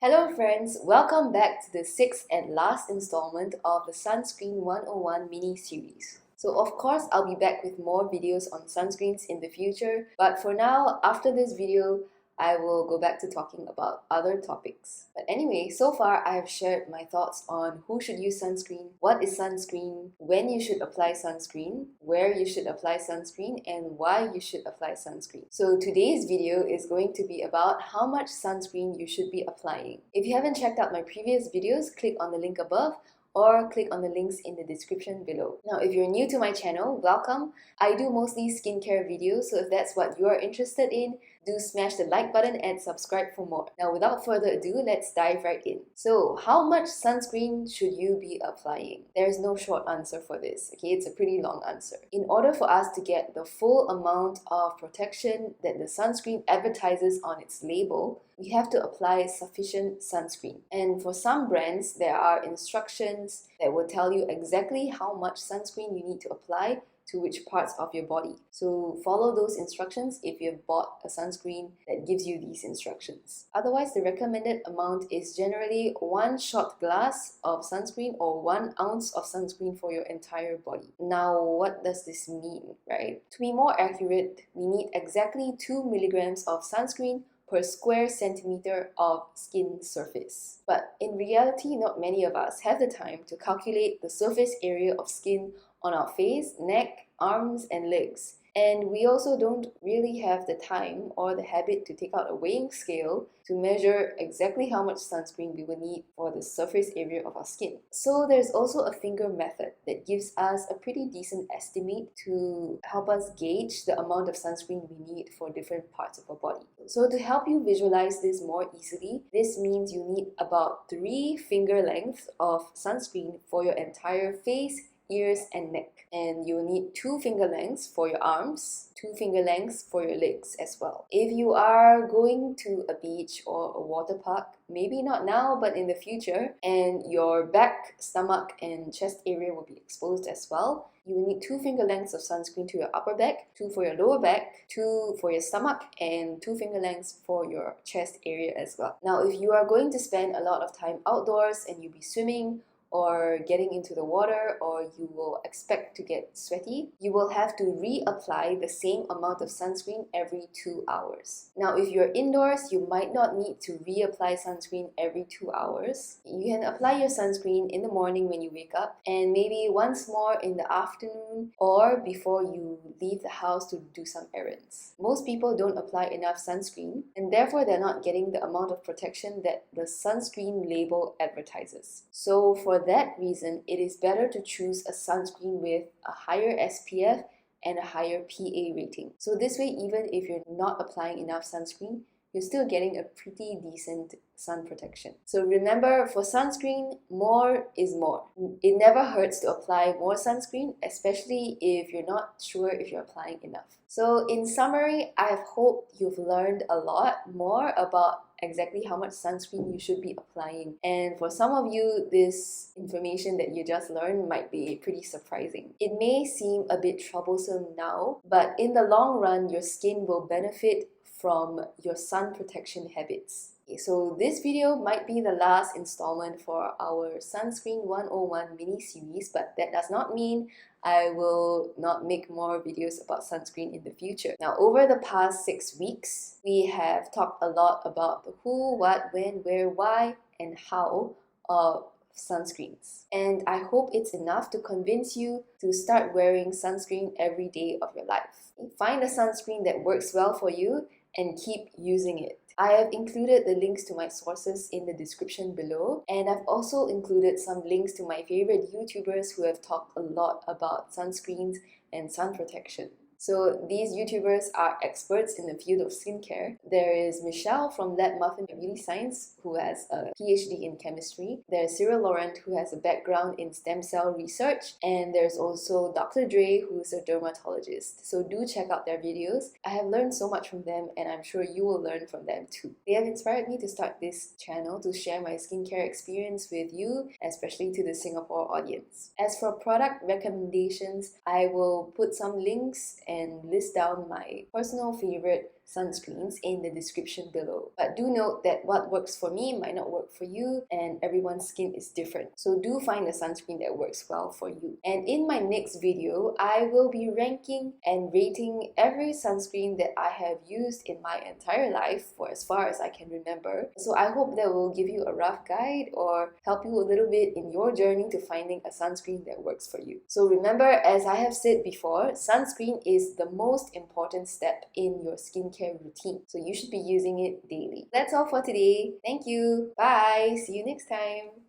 Hello friends, welcome back to the sixth and last installment of the Sunscreen 101 mini-series. So of course, I'll be back with more videos on sunscreens in the future, but for now, after this video, I will go back to talking about other topics. But anyway, so far I have shared my thoughts on who should use sunscreen, what is sunscreen, when you should apply sunscreen, where you should apply sunscreen, and why you should apply sunscreen. So today's video is going to be about how much sunscreen you should be applying. If you haven't checked out my previous videos, click on the link above or click on the links in the description below. Now, if you're new to my channel, welcome. I do mostly skincare videos, so if that's what you are interested in, do smash the like button and subscribe for more. Now, without further ado, let's dive right in. So, how much sunscreen should you be applying? There's no short answer for this, okay? It's a pretty long answer. In order for us to get the full amount of protection that the sunscreen advertises on its label, we have to apply sufficient sunscreen. And for some brands, there are instructions that will tell you exactly how much sunscreen you need to apply to which parts of your body. So follow those instructions if you've bought a sunscreen that gives you these instructions. Otherwise, the recommended amount is generally 1 shot glass of sunscreen or 1 ounce of sunscreen for your entire body. Now, what does this mean, right? To be more accurate, we need exactly 2 milligrams of sunscreen per square centimeter of skin surface. But in reality, not many of us have the time to calculate the surface area of skin on our face, neck, arms, and legs. And we also don't really have the time or the habit to take out a weighing scale to measure exactly how much sunscreen we will need for the surface area of our skin. So there's also a finger method that gives us a pretty decent estimate to help us gauge the amount of sunscreen we need for different parts of our body. So to help you visualize this more easily, this means you need about 3 finger lengths of sunscreen for your entire face, ears, and neck. And you will need 2 finger lengths for your arms, 2 finger lengths for your legs as well. If you are going to a beach or a water park, maybe not now but in the future, and your back, stomach, and chest area will be exposed as well, you will need 2 finger lengths of sunscreen to your upper back, 2 for your lower back, 2 for your stomach, and 2 finger lengths for your chest area as well. Now, if you are going to spend a lot of time outdoors and you'll be swimming or getting into the water, or you will expect to get sweaty, you will have to reapply the same amount of sunscreen every 2 hours. Now, if you're indoors, you might not need to reapply sunscreen every 2 hours. You can apply your sunscreen in the morning when you wake up, and maybe once more in the afternoon or before you leave the house to do some errands. Most people don't apply enough sunscreen, and therefore they're not getting the amount of protection that the sunscreen label advertises. So for that reason, it is better to choose a sunscreen with a higher SPF and a higher PA rating. So this way, even if you're not applying enough sunscreen, you're still getting a pretty decent sun protection. So remember, for sunscreen, more is more. It never hurts to apply more sunscreen, especially if you're not sure if you're applying enough. So in summary, I hope you've learned a lot more about exactly how much sunscreen you should be applying. And for some of you, this information that you just learned might be pretty surprising. It may seem a bit troublesome now, but in the long run, your skin will benefit from your sun protection habits. So this video might be the last installment for our Sunscreen 101 mini-series, but that does not mean I will not make more videos about sunscreen in the future. Now, over the past 6 weeks, we have talked a lot about the who, what, when, where, why, and how of sunscreens. And I hope it's enough to convince you to start wearing sunscreen every day of your life. Find a sunscreen that works well for you and keep using it. I have included the links to my sources in the description below, and I've also included some links to my favorite YouTubers who have talked a lot about sunscreens and sun protection. So these YouTubers are experts in the field of skincare. There is Michelle from Lab Muffin Beauty Science, who has a PhD in chemistry. There's Cyril Laurent, who has a background in stem cell research. And there's also Dr. Dre, who's a dermatologist. So do check out their videos. I have learned so much from them, and I'm sure you will learn from them too. They have inspired me to start this channel to share my skincare experience with you, especially to the Singapore audience. As for product recommendations, I will put some links and list down my personal favorite sunscreens in the description below. But do note that what works for me might not work for you, and everyone's skin is different. So do find a sunscreen that works well for you. And in my next video, I will be ranking and rating every sunscreen that I have used in my entire life for as far as I can remember. So I hope that will give you a rough guide or help you a little bit in your journey to finding a sunscreen that works for you. So remember, as I have said before, sunscreen is the most important step in your skincare routine. So you should be using it daily. That's all for today. Thank you. Bye. See you next time.